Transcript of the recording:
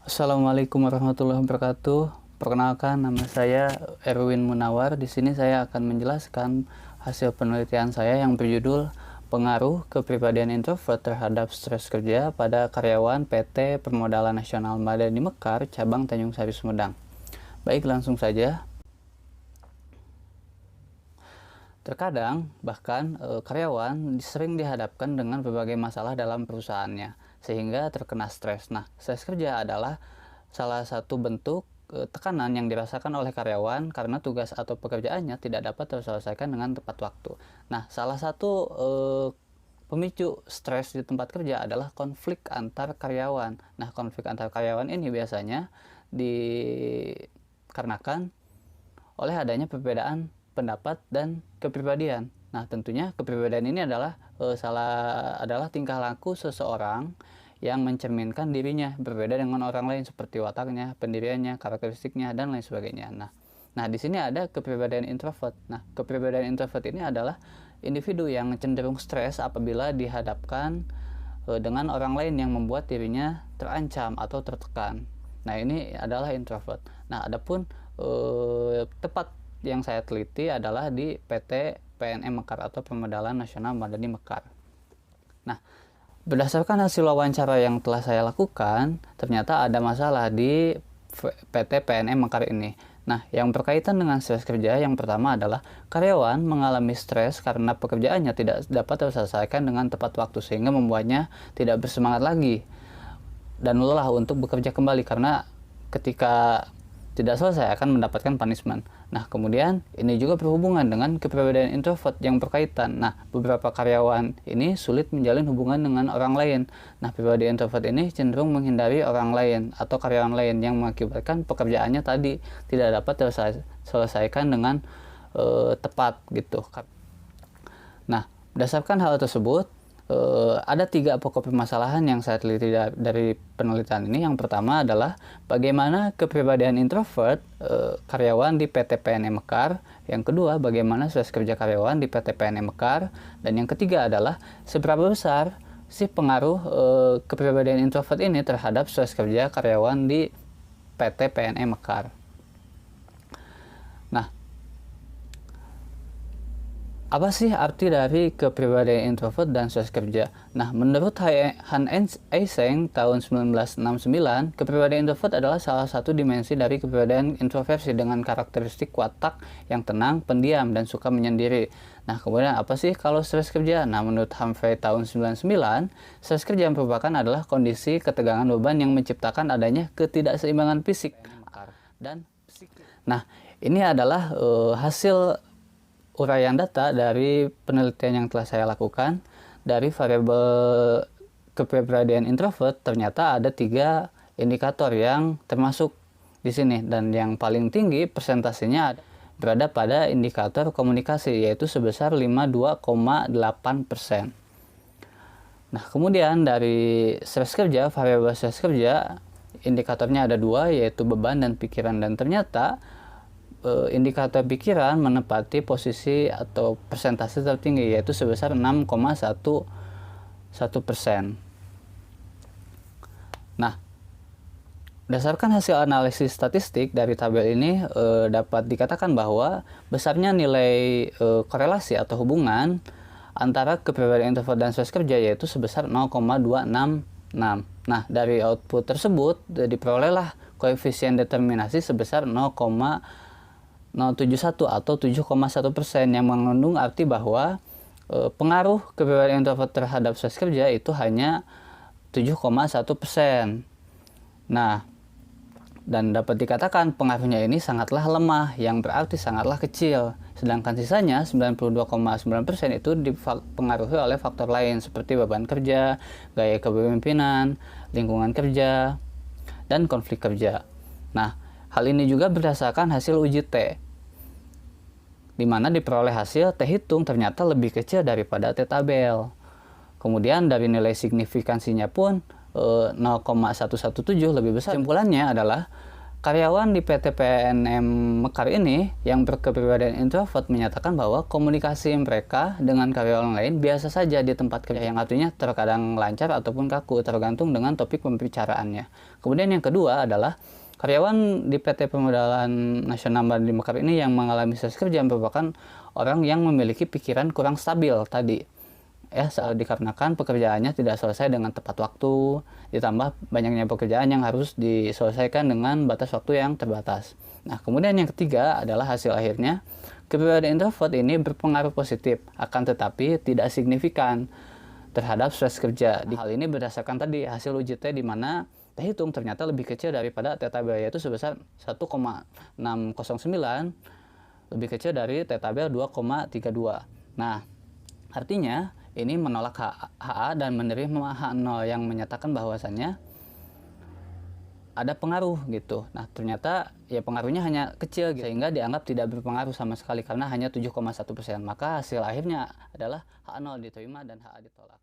Assalamualaikum warahmatullahi wabarakatuh. Perkenalkan, nama saya Erwin Munawar. Di sini saya akan menjelaskan hasil penelitian saya yang berjudul Pengaruh Kepribadian Introvert terhadap Stres Kerja pada Karyawan PT Permodalan Nasional Madani Mekar, Cabang Tanjung Sari, Sumedang. Baik, langsung saja. Terkadang, bahkan karyawan sering dihadapkan dengan berbagai masalah dalam perusahaannya, sehingga terkena stres. Nah, stres kerja adalah salah satu bentuk tekanan yang dirasakan oleh karyawan karena tugas atau pekerjaannya tidak dapat terselesaikan dengan tepat waktu. Nah, salah satu pemicu stres di tempat kerja adalah konflik antar karyawan. Nah, konflik antar karyawan ini biasanya dikarenakan oleh adanya perbedaan pendapat dan kepribadian. Nah, tentunya kepribadian ini adalah tingkah laku seseorang yang mencerminkan dirinya berbeda dengan orang lain seperti wataknya, pendiriannya, karakteristiknya, dan lain sebagainya. Nah, di sini ada kepribadian introvert. Nah, kepribadian introvert ini adalah individu yang cenderung stres apabila dihadapkan dengan orang lain yang membuat dirinya terancam atau tertekan. Nah, ini adalah introvert. Nah, adapun tepat yang saya teliti adalah di PT PNM Mekar atau Permodalan Nasional Madani Mekar. Nah, berdasarkan hasil wawancara yang telah saya lakukan, ternyata ada masalah di PT PNM Mekar ini. Nah, yang berkaitan dengan stres kerja, yang pertama adalah karyawan mengalami stres karena pekerjaannya tidak dapat terselesaikan dengan tepat waktu, sehingga membuatnya tidak bersemangat lagi dan lelah untuk bekerja kembali karena ketika tidak selesai akan mendapatkan punishment. Nah, kemudian ini juga berhubungan dengan kepribadian introvert yang berkaitan. Nah, beberapa karyawan ini sulit menjalin hubungan dengan orang lain. Nah, pribadi introvert ini cenderung menghindari orang lain atau karyawan lain yang mengakibatkan pekerjaannya tadi tidak dapat terselesaikan dengan tepat gitu. Nah, berdasarkan hal tersebut, ada 3 pokok permasalahan yang saya teliti dari penelitian ini. Yang pertama adalah bagaimana kepribadian introvert karyawan di PT PNM Mekar. Yang kedua, bagaimana stres kerja karyawan di PT PNM Mekar. Dan yang ketiga adalah seberapa besar sih pengaruh kepribadian introvert ini terhadap stres kerja karyawan di PT PNM Mekar. Nah, apa sih arti dari kepribadian introvert dan stres kerja? Nah, menurut Han Eysenck tahun 1969, kepribadian introvert adalah salah satu dimensi dari kepribadian introversi dengan karakteristik watak yang tenang, pendiam, dan suka menyendiri. Nah, kemudian apa sih kalau stres kerja? Nah, menurut Humphrey tahun 1999, stres kerja merupakan adalah kondisi ketegangan beban yang menciptakan adanya ketidakseimbangan fisik dan psikis. Nah, ini adalah hasil uraian data dari penelitian yang telah saya lakukan. Dari variabel kepribadian introvert ternyata ada 3 indikator yang termasuk di sini, dan yang paling tinggi persentasenya berada pada indikator komunikasi, yaitu sebesar 52,8%. Nah, kemudian dari stres kerja, variabel stres kerja indikatornya ada 2, yaitu beban dan pikiran, dan ternyata indikator pikiran menempati posisi atau persentase tertinggi, yaitu sebesar 6,11%. Nah, berdasarkan hasil analisis statistik dari tabel ini dapat dikatakan bahwa besarnya nilai korelasi atau hubungan antara kepribadian introvert dan stres kerja yaitu sebesar 0,266. Nah, dari output tersebut diperolehlah koefisien determinasi sebesar 0,071 atau 7,1%, yang mengandung arti bahwa pengaruh kepribadian introvert terhadap stres kerja itu hanya 7,1%. Nah, dan dapat dikatakan pengaruhnya ini sangatlah lemah, yang berarti sangatlah kecil. Sedangkan sisanya 92,9% itu dipengaruhi oleh faktor lain seperti beban kerja, gaya kepemimpinan, lingkungan kerja, dan konflik kerja. Nah, hal ini juga berdasarkan hasil uji T, di mana diperoleh hasil T hitung ternyata lebih kecil daripada T tabel. Kemudian dari nilai signifikansinya pun 0,117 lebih besar. Kesimpulannya adalah Karyawan di PT PNM Mekar ini yang berkepribadian introvert menyatakan bahwa komunikasi mereka dengan karyawan lain biasa saja di tempat kerja, yang artinya terkadang lancar ataupun kaku tergantung dengan topik pembicaraannya. Kemudian yang kedua adalah karyawan di PT Permodalan Nasional di Mekar ini yang mengalami stres kerja merupakan orang yang memiliki pikiran kurang stabil tadi. Dikarenakan pekerjaannya tidak selesai dengan tepat waktu, ditambah banyaknya pekerjaan yang harus diselesaikan dengan batas waktu yang terbatas. Nah, kemudian yang ketiga adalah hasil akhirnya, kepribadian introvert ini berpengaruh positif, akan tetapi tidak signifikan terhadap stres kerja. Hal ini berdasarkan tadi hasil uji T di mana kita hitung ternyata lebih kecil daripada T-tabel, yaitu sebesar 1,609, lebih kecil dari T-tabel 2,32. Nah, artinya ini menolak HA dan menerima H0 yang menyatakan bahwasannya ada pengaruh gitu. Nah, ternyata ya pengaruhnya hanya kecil gitu, sehingga dianggap tidak berpengaruh sama sekali karena hanya 7,1%. Maka hasil akhirnya adalah H0 diterima dan HA ditolak.